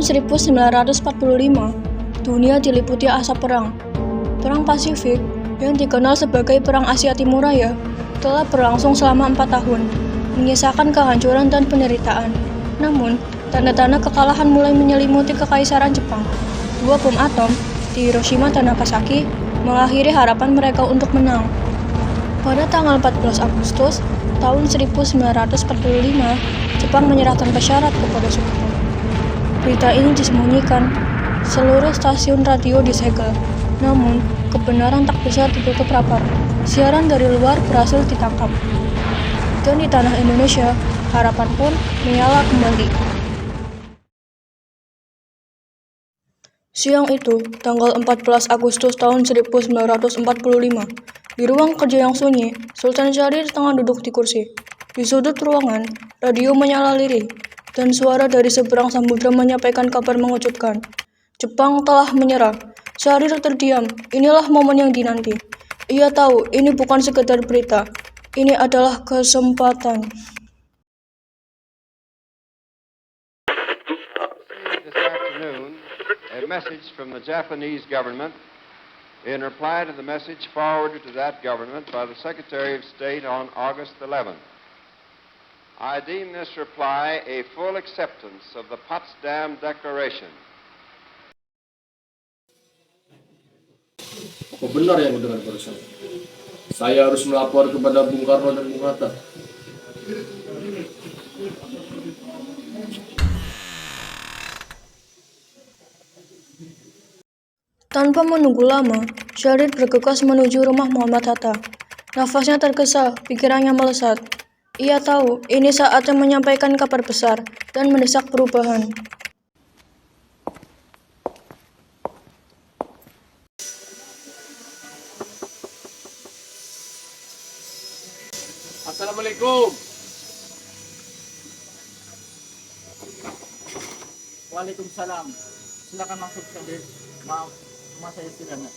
1945, dunia diliputi asap perang. Perang Pasifik, yang dikenal sebagai Perang Asia Timur Raya, telah berlangsung selama 4 tahun, menyisakan kehancuran dan penderitaan. Namun, tanda-tanda kekalahan mulai menyelimuti kekaisaran Jepang. 2 bom atom di Hiroshima dan Nagasaki mengakhiri harapan mereka untuk menang. Pada tanggal 14 Agustus tahun 1945, Jepang menyerahkan persyarat kepada Soekarno. Berita ini disembunyikan, seluruh stasiun radio disegel. Namun, kebenaran tak bisa ditutup rapat. Siaran dari luar berhasil ditangkap. Dan di tanah Indonesia, harapan pun menyala kembali. Siang itu, tanggal 14 Agustus tahun 1945, di ruang kerja yang sunyi, Sultan Syahrir tengah duduk di kursi. Di sudut ruangan, radio menyala lirih, dan suara dari seberang samudera menyampaikan kabar mengejutkan. Jepang telah menyerah. Syahrir terdiam. Inilah momen yang dinanti. Ia tahu ini bukan sekedar berita. Ini adalah kesempatan. This afternoon, a message from the Japanese government in reply to the message forwarded to that government by the Secretary of State on August 11th. I deem this reply a full acceptance of the Potsdam Declaration. Apa benar yang mendengar barusan? Saya harus melapor kepada Bung Karno dan Bung Hatta. Tanpa menunggu lama, Syahrir bergegas menuju rumah Muhammad Hatta. Nafasnya tergesa, pikirannya melesat. Ia tahu ini saatnya menyampaikan kabar besar dan mendesak perubahan. Assalamualaikum. Waalaikumsalam. Silakan masuk, Syahrir. Maaf, rumah saya sederhana.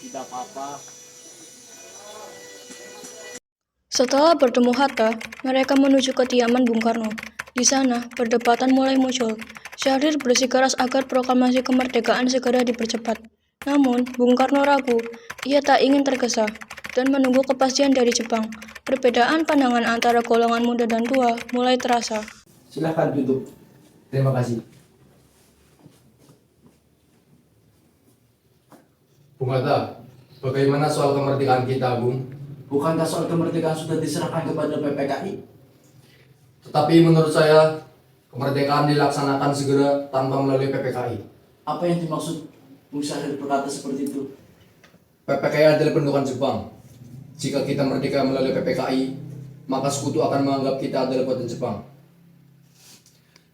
Tidak apa-apa. Setelah bertemu Hatta, mereka menuju kediaman Bung Karno. Di sana, perdebatan mulai muncul. Syahrir bersikeras agar proklamasi kemerdekaan segera dipercepat. Namun, Bung Karno ragu. Ia tak ingin tergesa dan menunggu kepastian dari Jepang. Perbedaan pandangan antara golongan muda dan tua mulai terasa. Silakan duduk. Terima kasih. Bung Hatta, bagaimana soal kemerdekaan kita, Bung? Bukankah soal kemerdekaan sudah diserahkan kepada PPKI? Tetapi menurut saya, kemerdekaan dilaksanakan segera tanpa melalui PPKI. Apa yang dimaksud Bung Syahrir berkata seperti itu? PPKI adalah bentukan Jepang. Jika kita merdeka melalui PPKI, maka sekutu akan menganggap kita adalah buatan Jepang.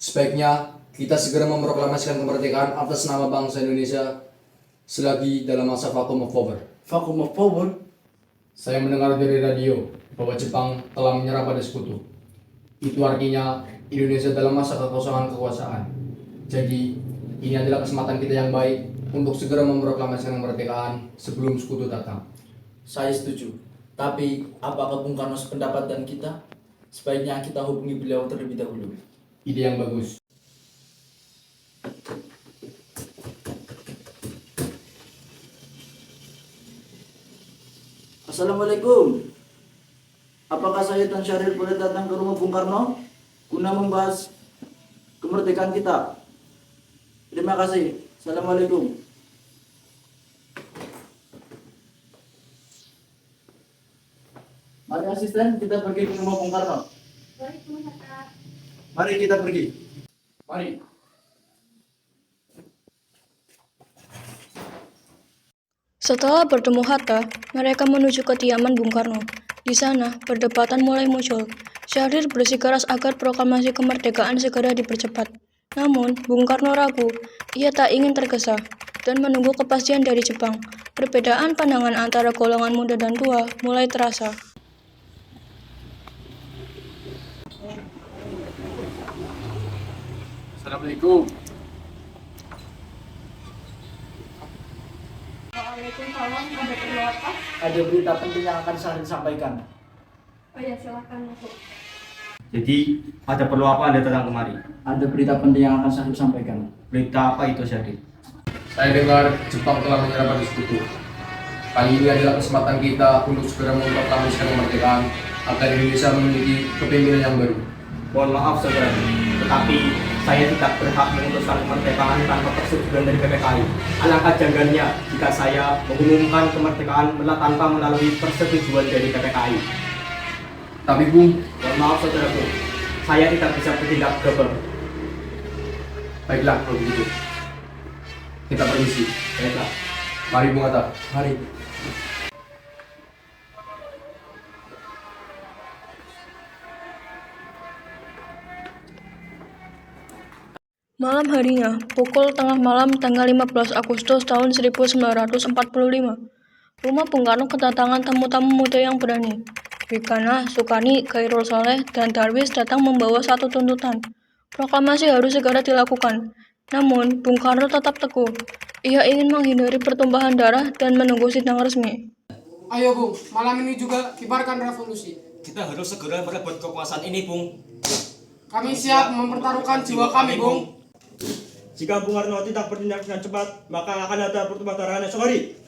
Sebaiknya kita segera memproklamasikan kemerdekaan atas nama bangsa Indonesia selagi dalam masa vacuum of power. Vacuum of power? Saya mendengar dari radio bahwa Jepang telah menyerah pada sekutu. Itu artinya Indonesia dalam masa kekosongan kekuasaan. Jadi ini adalah kesempatan kita yang baik untuk segera memproklamasikan kemerdekaan sebelum sekutu datang. Saya setuju. Tapi apakah Bung Karno sependapat dan kita? Sebaiknya kita hubungi beliau terlebih dahulu. Ide yang bagus. Assalamualaikum. Apakah saya dan Syahrir boleh datang ke rumah Bung Karno guna membahas kemerdekaan kita? Terima kasih. Assalamualaikum. Mari asisten, kita pergi ke rumah Bung Karno. Mari kita pergi. Mari. Setelah bertemu Hatta, mereka menuju kediaman Bung Karno. Di sana, perdebatan mulai muncul. Syahrir bersikeras agar proklamasi kemerdekaan segera dipercepat. Namun, Bung Karno ragu. Ia tak ingin tergesa dan menunggu kepastian dari Jepang. Perbedaan pandangan antara golongan muda dan tua mulai terasa. Assalamualaikum. Waalaikumsalam, ada perlu apa? Ada berita penting yang akan Syahrir sampaikan. Oh ya, silakan masuk. Jadi ada perlu apa Anda datang kemari? Ada berita penting yang akan saya sampaikan. Berita apa itu Syarif? Saya dengar Jepang telah menyerah pada sekutu. Kali ini adalah kesempatan kita untuk segera memproklamasikan kemerdekaan agar Indonesia memiliki kepemimpinan yang baru. Mohon maaf saudara, tetapi saya tidak berhak memutuskan kemerdekaan tanpa persetujuan dari PPKI. Alangkah janggalnya jika saya mengumumkan kemerdekaan tanpa melalui persetujuan dari PPKI. Tapi Bung, Mohon maaf saudaraku, saya tidak bisa bertindak gebel. baiklah kalau begitu. Kita permisi. Baiklah. Mari Bung Atta. Mari. Malam harinya, pukul tengah malam tanggal 15 Agustus tahun 1945, rumah Bung Karno kedatangan tamu-tamu muda yang berani. Wikana, Sukani, Khairul Saleh, dan Darwis datang membawa satu tuntutan. Proklamasi harus segera dilakukan. Namun, Bung Karno tetap teguh. Ia ingin menghindari pertumpahan darah dan menunggu sidang resmi. Ayo Bung, malam ini juga kibarkan revolusi. Kita harus segera merebut kekuasaan ini, Bung. Kami siap mempertaruhkan jiwa kami, Bung. Jika Bung Karno tidak bertindak dengan cepat, maka akan ada pertumpahan darah esok hari.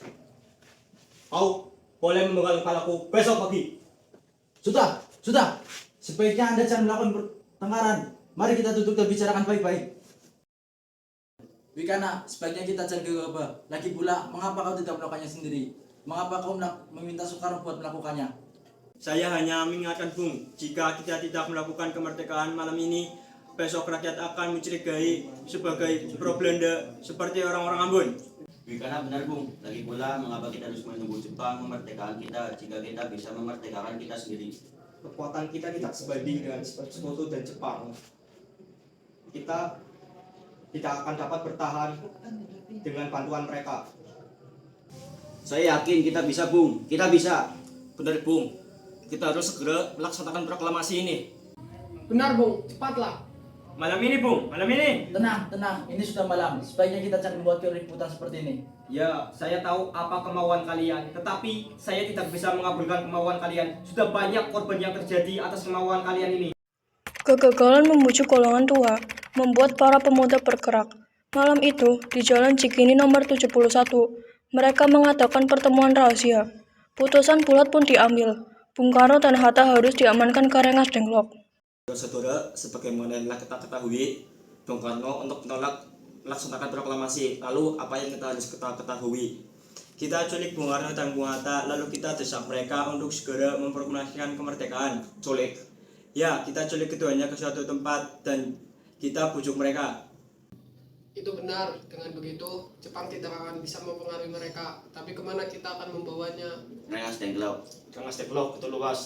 Kau boleh memenggal kepalaku besok pagi. Sudah. Sebaiknya Anda jangan melakukan pertengkaran. Mari kita duduk dan bicarakan baik-baik. Wikana, sebaiknya kita jangan gegabah. Lagi pula, mengapa kau tidak melakukannya sendiri? Mengapa kau meminta Soekarno buat melakukannya? Saya hanya mengingatkan Bung, jika kita tidak melakukan kemerdekaan malam ini, besok rakyat akan mencurigai sebagai pro-Belanda seperti orang-orang Ambon. Karena benar, Bung. Lagi pula, mengapa kita harus menunggu Jepang memerdekakan kita jika kita bisa memerdekakan kita sendiri? Kekuatan kita tidak sebanding dengan Sekutu dan Jepang. Kita tidak akan dapat bertahan dengan bantuan mereka. Saya yakin kita bisa, Bung. Kita bisa. Benar, Bung. Kita harus segera melaksanakan proklamasi ini. Benar Bung, cepatlah. Malam ini, Bung. Malam ini. Tenang. Ini sudah malam. Sebaiknya kita jangan membuat keributan seperti ini. Ya, saya tahu apa kemauan kalian, tetapi saya tidak bisa mengabulkan kemauan kalian. Sudah banyak korban yang terjadi atas kemauan kalian ini. Kegagalan membujuk golongan tua membuat para pemuda bergerak. Malam itu, di Jalan Cikini nomor 71, mereka mengadakan pertemuan rahasia. Putusan bulat pun diambil. Bung Karno dan Hatta harus diamankan ke Rengas Dengklok. Saudara, sebagaimana yang kita ketahui, Bung Karno untuk menolak melaksanakan proklamasi. Lalu apa yang kita harus ketahui? Kita culik Bung Karno dan Bung Hatta, lalu kita desak mereka untuk segera memproklamasikan kemerdekaan. Culik. Ya, kita culik keduanya ke suatu tempat dan kita bujuk mereka. Itu benar, dengan begitu Jepang tidak akan bisa mempengaruhi mereka. Tapi kemana kita akan membawanya? Rengas Dengklok. Rengas Dengklok itu luas,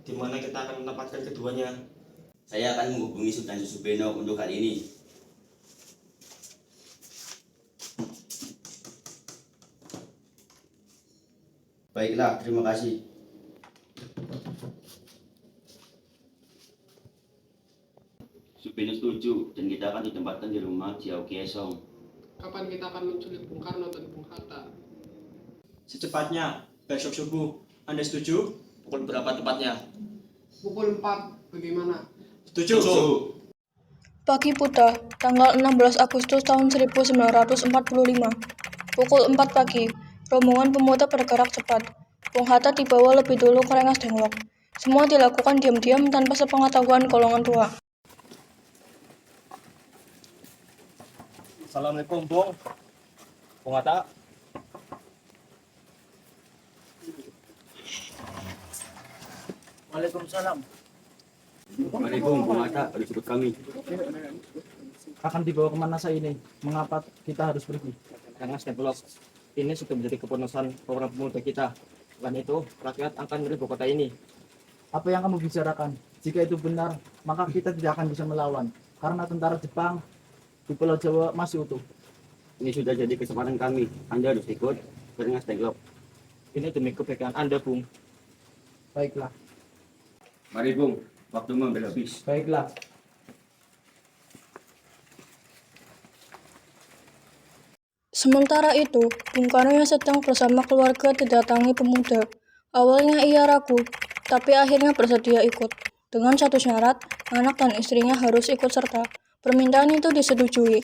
di mana kita akan menempatkan keduanya. Saya akan menghubungi Sultan Susubeno untuk hal ini. Baiklah, terima kasih. Susubeno setuju dan kita akan ditempatkan di rumah Jiao Kiesong. Kapan kita akan menculik Bung Karno dan Bung Hatta? Secepatnya, besok subuh. Anda setuju? Pukul berapa tepatnya? Pukul 4, bagaimana? Setuju. Pagi buta, tanggal 16 Agustus tahun 1945. Pukul 4 pagi, rombongan pemuda bergerak cepat. Bung Hatta dibawa lebih dulu ke Rengas Dengklok. Semua dilakukan diam-diam tanpa sepengetahuan golongan tua. Assalamualaikum, Bung. Bung Hatta. Waalaikumsalam. Mari Bung Hatta, harus ikut kami. Akan dibawa kemana saya ini? Mengapa kita harus pergi? Rengas Dengklok ini sudah menjadi keputusan para pemuda kita. Selain itu, rakyat akan merebut kota ini. Apa yang kamu bicarakan? Jika itu benar, maka kita tidak akan bisa melawan. Karena tentara Jepang di Pulau Jawa masih utuh. Ini sudah jadi kesempatan kami. Anda harus ikut ke Rengas Dengklok. Ini demi kebaikan Anda, Bung. Baiklah. Mari Bung, waktu hampir habis. Baiklah. Sementara itu, Bung Karno yang sedang bersama keluarga didatangi pemuda. Awalnya ia ragu, tapi akhirnya bersedia ikut. Dengan satu syarat, anak dan istrinya harus ikut serta. Permintaan itu disetujui.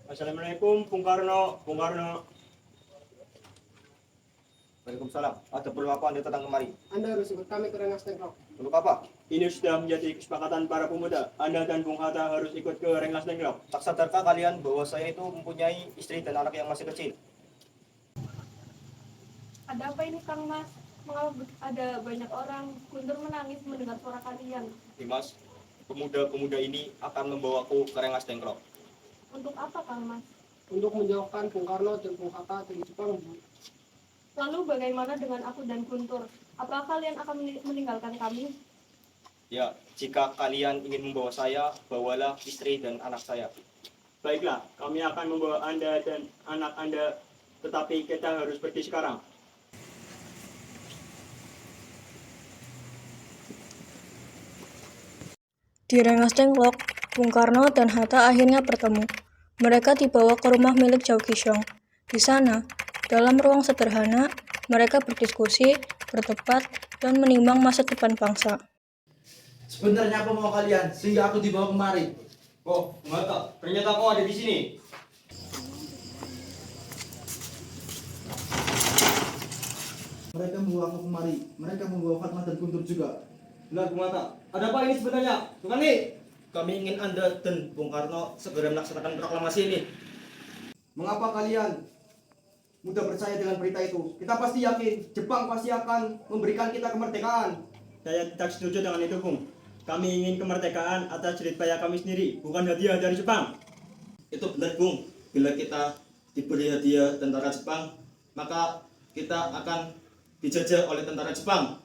Assalamualaikum, Bung Karno. Waalaikumsalam. Ada perlu apa Anda datang kemari? Anda harus ikut kami ke Rengas Dengklok. Untuk apa? Ini sudah menjadi kesepakatan para pemuda. Anda dan Bung Hatta harus ikut ke Rengas Dengklok. Tak sadarkah kalian bahwa saya itu mempunyai istri dan anak yang masih kecil? Ada apa ini Kang Mas? Mengapa ada banyak orang Guntur menangis mendengar suara kalian? Dimas, pemuda-pemuda ini akan membawaku ke Rengas Dengklok. Untuk apa Kang Mas? Untuk menjauhkan Bung Karno dan Bung Hatta dari Jepang, Bu. Lalu bagaimana dengan aku dan Guntur? Apa kalian akan meninggalkan kami? Ya, jika kalian ingin membawa saya, bawalah istri dan anak saya. Baiklah, kami akan membawa Anda dan anak Anda, tetapi kita harus pergi sekarang. Di Rengas Dengklok, Bung Karno dan Hatta akhirnya bertemu. Mereka dibawa ke rumah milik Chow Ki-shong. Di sana, dalam ruang sederhana, mereka berdiskusi, berdebat, dan menimbang masa depan bangsa. Sebenarnya apa mau kalian sehingga aku dibawa kemari? Oh, Hatta, ternyata kau ada di sini. Mereka membawa aku kemari. Mereka membawa Fatma dan Guntur juga. Benar, Bung Hatta. Ada apa ini sebenarnya? Tukani! Kami ingin Anda dan Bung Karno segera melaksanakan proklamasi ini. Mengapa kalian mudah percaya dengan berita itu? Kita pasti yakin Jepang pasti akan memberikan kita kemerdekaan. Saya tidak setuju dengan itu, Bung. Kami ingin kemerdekaan atas jerih payah kami sendiri, bukan hadiah dari Jepang. Itu benar, Bung. Bila kita diberi hadiah tentara Jepang, maka kita akan dijajah oleh tentara Jepang.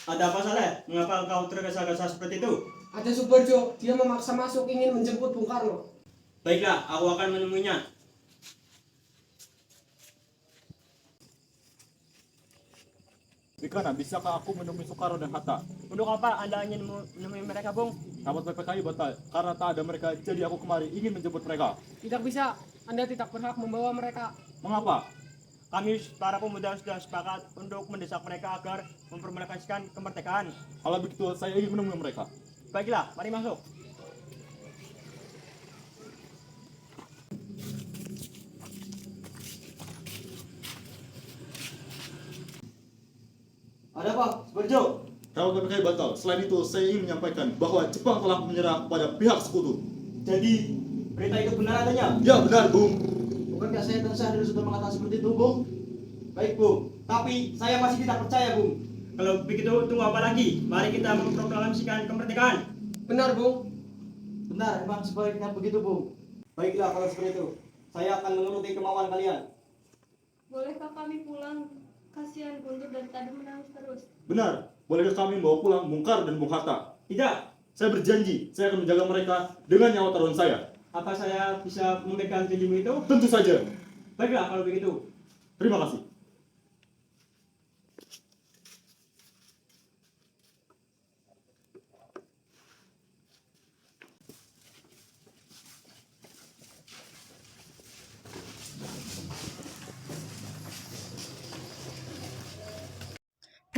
Ada apa salah? Mengapa kau tergesa-gesa seperti itu? Ada Subarjo, dia memaksa masuk ingin menjemput Bung Karno. Baiklah, aku akan menemuinya. Rikana, bisakah aku menemui Soekarno dan Hatta? Untuk apa Anda ingin menemui mereka, Bung? Rapat PPKI batal. Karena tak ada mereka, jadi aku kemari ingin menjemput mereka. Tidak bisa, Anda tidak berhak membawa mereka. Mengapa? Kami para pemuda sudah sepakat untuk mendesak mereka agar memproklamasikan kemerdekaan. Kalau begitu, saya ingin menemui mereka. Baiklah, mari masuk. Ada apa, Subarjo? Rapat PPKI batal. Selain itu, saya ingin menyampaikan bahwa Jepang telah menyerah kepada pihak sekutu. Jadi, berita itu benar adanya? Ya benar, Bung. Bukankah saya dan Syahril sudah mengatakan seperti itu, Bung? Baik, Bung. Tapi saya masih tidak percaya, Bung. Kalau begitu, tunggu apa lagi? Mari kita memproklamasikan kemerdekaan. Benar, Bung. Benar, memang sebaiknya begitu, Bung. Baiklah, kalau seperti itu. Saya akan menuruti kemauan kalian. Bolehkah kami pulang? Kasihan Guntur dari tadi menangis terus. Benar. Bolehkah kami membawa pulang Bung Karno dan Bung Hatta? Tidak. Saya berjanji, saya akan menjaga mereka dengan nyawa taruhan saya. Apa saya bisa memegang janjimu itu? Tentu saja. Baiklah, kalau begitu. Terima kasih.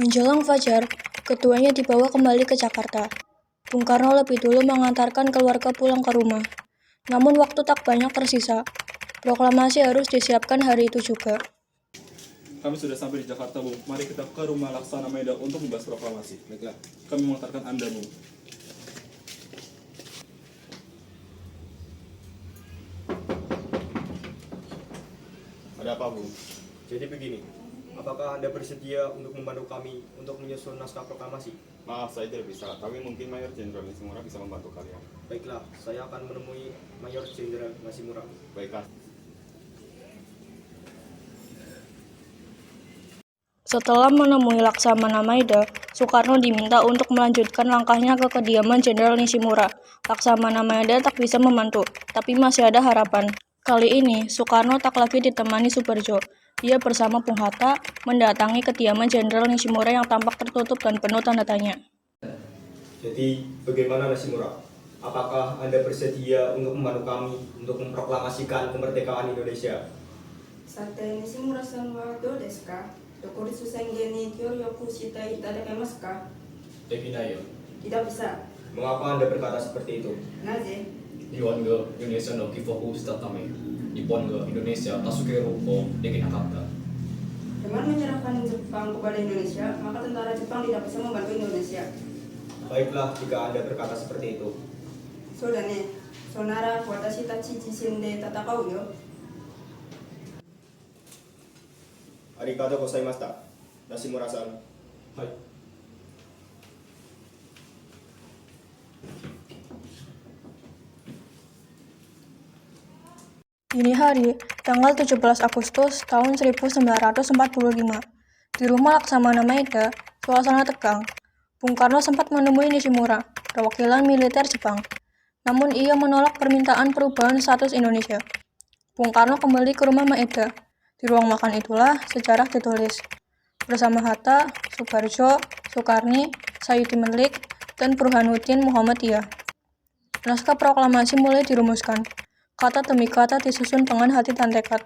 Menjelang fajar, keduanya dibawa kembali ke Jakarta. Bung Karno lebih dulu mengantarkan keluarga pulang ke rumah. Namun waktu tak banyak tersisa. Proklamasi harus disiapkan hari itu juga. Kami sudah sampai di Jakarta, Bung. Mari kita ke rumah Laksana Meida untuk membahas proklamasi. Baiklah. Kami mengantarkan Anda, Bung. Ada apa, Bung? Jadi begini. Apakah Anda bersedia untuk membantu kami untuk menyusun naskah proklamasi? Maaf, saya tidak bisa. Tapi mungkin Mayor Jenderal Nishimura bisa membantu kalian. Baiklah, saya akan menemui Mayor Jenderal Nishimura. Baiklah. Setelah menemui Laksamana Maeda, Soekarno diminta untuk melanjutkan langkahnya ke kediaman Jenderal Nishimura. Laksamana Maeda tak bisa membantu, tapi masih ada harapan. Kali ini, Soekarno tak lagi ditemani Subarjo. Ia bersama Bung Hatta mendatangi kediaman Jenderal Nishimura yang tampak tertutup dan penuh tanda tanya. Jadi, bagaimana Nishimura? Apakah Anda bersedia untuk membantu kami untuk memproklamasikan kemerdekaan Indonesia? さて、西村さんはどうですか？独立宣言に協力していただけますか？ Devinayo, Tidak bisa. Mengapa Anda berkata seperti itu? なぜ？ Iwan ke Indonesia no kifokus tatame. Ipon ke Indonesia tasukero ko dekinakata. Dengan menyerahkan Jepang kepada Indonesia, maka tentara Jepang tidak bisa membantu Indonesia. Baiklah jika Anda berkata seperti itu. そうだね。そなら私たち自身で戦うよ。 Arigatou gozaimashita. Nishimura-san. Hai. Dini hari, tanggal 17 Agustus tahun 1945, di rumah Laksamana Maeda, suasana tegang. Bung Karno sempat menemui Nishimura, perwakilan militer Jepang. Namun ia menolak permintaan perubahan status Indonesia. Bung Karno kembali ke rumah Maeda. Di ruang makan itulah sejarah ditulis. Bersama Hatta, Subarjo, Soekarni, Sayuti Melik, dan Burhanuddin Muhammadiyah. Naskah proklamasi mulai dirumuskan. Kata demi kata disusun dengan hati dan tekad.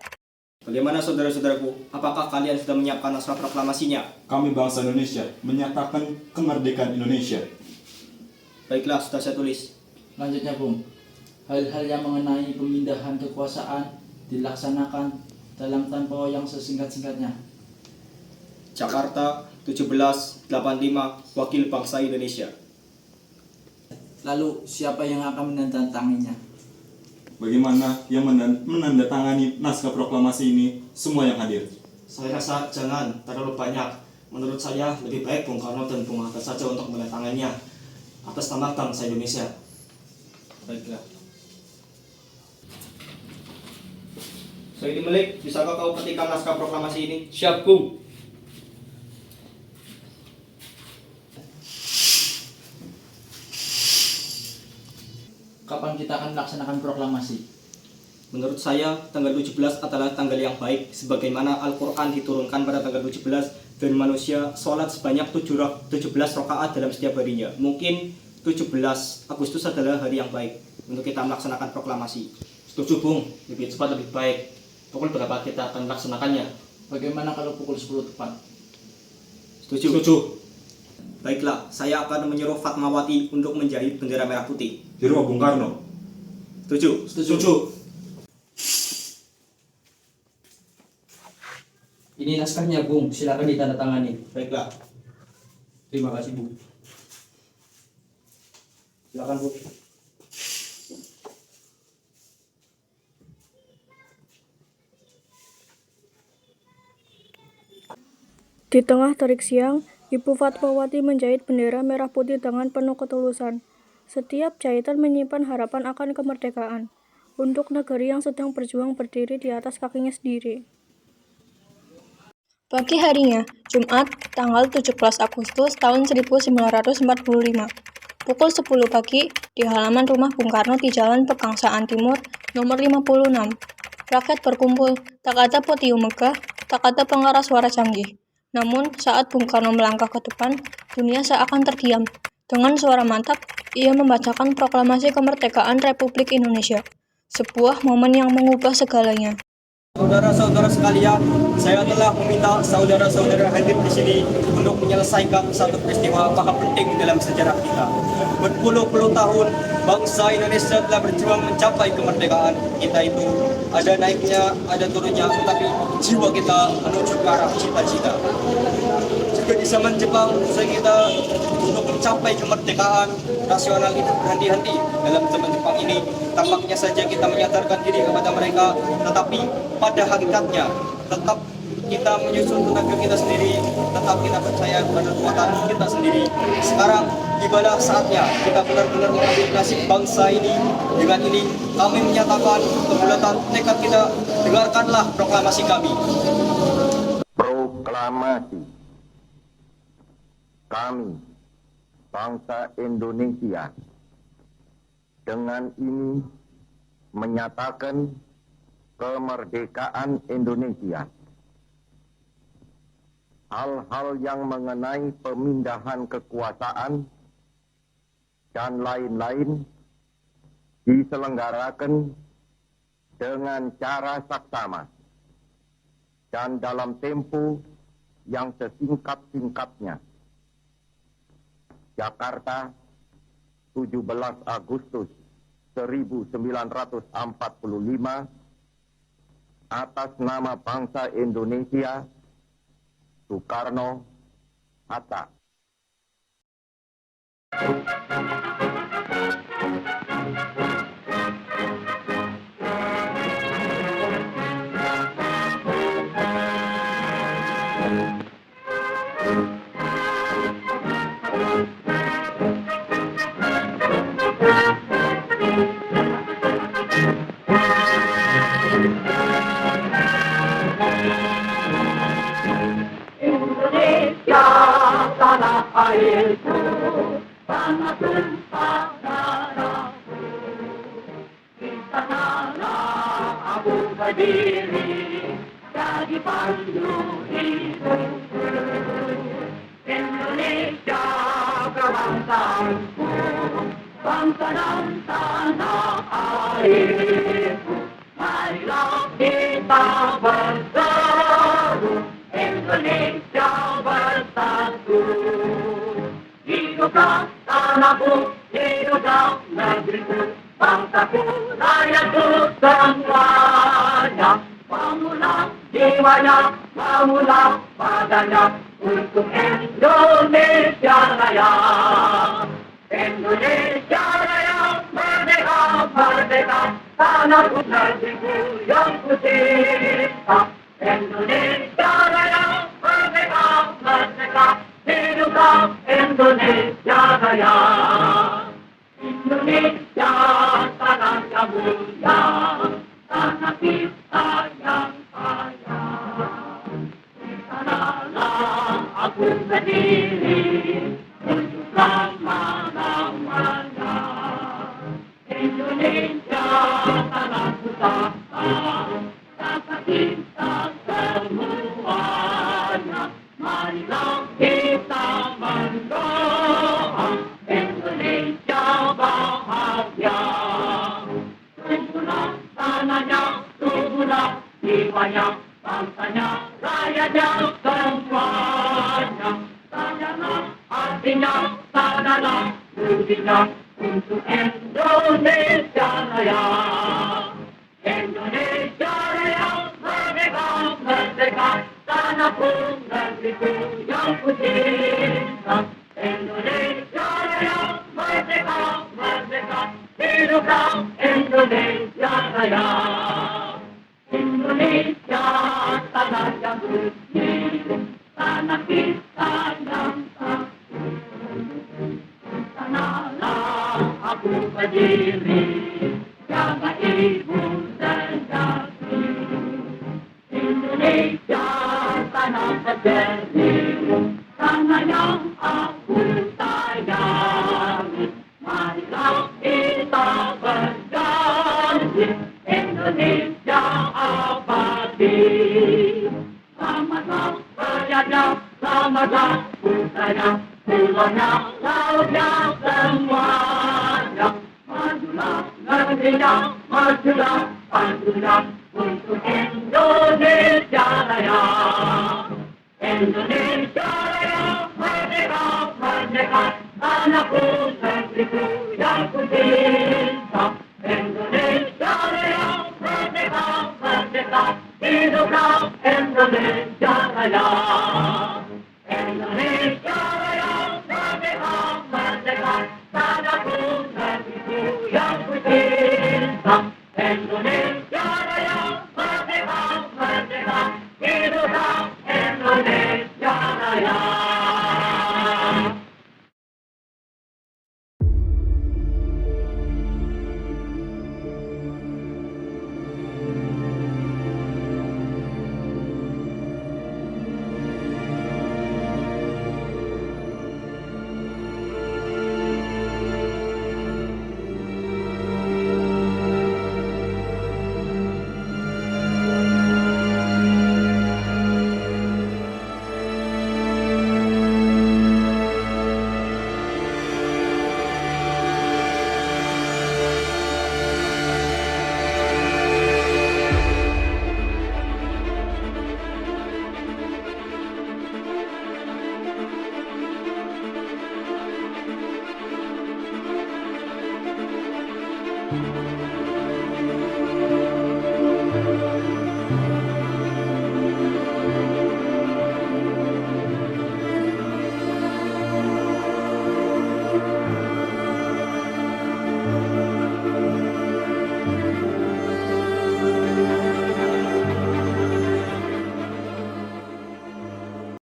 Bagaimana saudara-saudaraku? Apakah kalian sudah menyiapkan naskah proklamasinya? Kami bangsa Indonesia menyatakan kemerdekaan Indonesia. Baiklah, sudah saya tulis. Lanjutnya, Bung. Hal-hal yang mengenai pemindahan kekuasaan dilaksanakan dalam tempo yang sesingkat-singkatnya. Jakarta, 1785, Wakil Bangsa Indonesia. Lalu, siapa yang akan menandatanganinya? Bagaimana yang menandatangani naskah proklamasi ini? Semua yang hadir. Saya rasa jangan terlalu banyak. Menurut saya lebih baik Bung Karno dan Bung Hatta saja untuk menandatanganinya atas nama bangsa Indonesia. Baiklah. Sayuti Melik, bisakah kau petikan naskah proklamasi ini? Siap, Bung. Kapan kita akan melaksanakan proklamasi? Menurut saya, tanggal 17 adalah tanggal yang baik, sebagaimana Al-Quran diturunkan pada tanggal 17 dan manusia sholat sebanyak 17 rakaat dalam setiap harinya. Mungkin 17 Agustus adalah hari yang baik untuk kita melaksanakan proklamasi. Setuju, Bung. Lebih cepat lebih baik. Pukul berapa kita akan melaksanakannya? Bagaimana kalau pukul 10 tepat? Setuju? Baiklah, saya akan menyuruh Fatmawati untuk menjahit bendera merah putih. Di rumah Bung Karno. Setuju? Ini naskahnya, Bung. Silakan ditandatangani. Baiklah. Terima kasih, Bung. Silakan, Bung. Di tengah terik siang, Ibu Fatmawati menjahit bendera merah putih dengan penuh ketulusan. Setiap jahitan menyimpan harapan akan kemerdekaan untuk negeri yang sedang berjuang berdiri di atas kakinya sendiri. Pagi harinya, Jumat, tanggal 17 Agustus tahun 1945, pukul 10 pagi, di halaman rumah Bung Karno di Jalan Pegangsaan Timur, nomor 56. Rakyat berkumpul, tak ada podium megah, tak ada pengeras suara canggih. Namun, saat Bung Karno melangkah ke depan, dunia seakan terdiam. Dengan suara mantap, ia membacakan proklamasi kemerdekaan Republik Indonesia. Sebuah momen yang mengubah segalanya. Saudara-saudara sekalian, saya telah meminta saudara-saudara hadir di sini untuk menyelesaikan satu peristiwa maha penting dalam sejarah kita. Berpuluh-puluh tahun, bangsa Indonesia telah berjuang mencapai kemerdekaan. Kita itu ada naiknya, ada turunnya, tetapi jiwa kita menuju ke arah cita-cita. Juga di zaman Jepang, usaha kita untuk mencapai kemerdekaan nasional itu berhenti-henti. Dalam zaman Jepang ini, tampaknya saja kita menyadarkan diri kepada mereka, tetapi pada hakikatnya tetap kita menyusun tenaga kita sendiri, tetap kita percaya pada kekuatan kita sendiri. Sekarang tibalah saatnya kita benar-benar mengambil nasib bangsa ini. Dengan ini kami menyatakan kebulatan tekad kita. Dengarkanlah proklamasi kami. Proklamasi kami, bangsa Indonesia, dengan ini menyatakan kemerdekaan Indonesia. Hal-hal yang mengenai pemindahan kekuasaan dan lain-lain diselenggarakan dengan cara saksama dan dalam tempo yang sesingkat-singkatnya. Jakarta, 17 Agustus 1945, atas nama bangsa Indonesia, Soekarno Hatta. Indonesia tanah airku, tanah tumpah darahku. Di sanalah aku berdiri, jadi pandu hidupku. Indonesia kebangsaanku, bangsa dan tanah airku. Marilah kita berseru, Indonesia bersatu. Hiduplah tanahku, hiduplah negeriku, bangsaku, rakyatku semuanya. Bangunlah jiwanya, bangunlah badannya untuk Indonesia Raya. Indonesia Raya, merdeka, merdeka, tanahku, negeriku yang ku cinta. Indonesia Raya, merdeka, merdeka, hiduplah Indonesia Raya. Indonesia tanah yang mulia, tanah kita yang kaya. Di sanalah aku berdiri, untuk selama-lamanya. Indonesia tanah pusaka, tanah kita semuanya. Marilah kita berdoa, Indonesia bahagia. Tumbuhlah tanahnya, tumbuhlah jiwanya, bangsanya, rakyatnya semuanya. Sadarlah artinya, sadarlah budinya, untuk Indonesia Raya. Indonesia Raya, merdeka, merdeka, tanahku, negeriku yang ku cinta. Indonesia Raya, merdeka, merdeka, hiduplah Indonesia Raya. Indonesia tanah yang suci, tanah kita yang satu. Sanalah aku berdiri, jaga ibu sejati. Indonesia tanah berseri, tanah yang aku sayangi. Marilah kita berjanji, Indonesia abadi. Selamatlah rakyatnya, selamatlah putranya, pulaunya, lautnya semuanya. Majulah negerinya, majulah pandunya, untuk Indonesia Raya. Indonesia Raya, merdeka, merdeka, tanahku, negeriku yang ku cinta.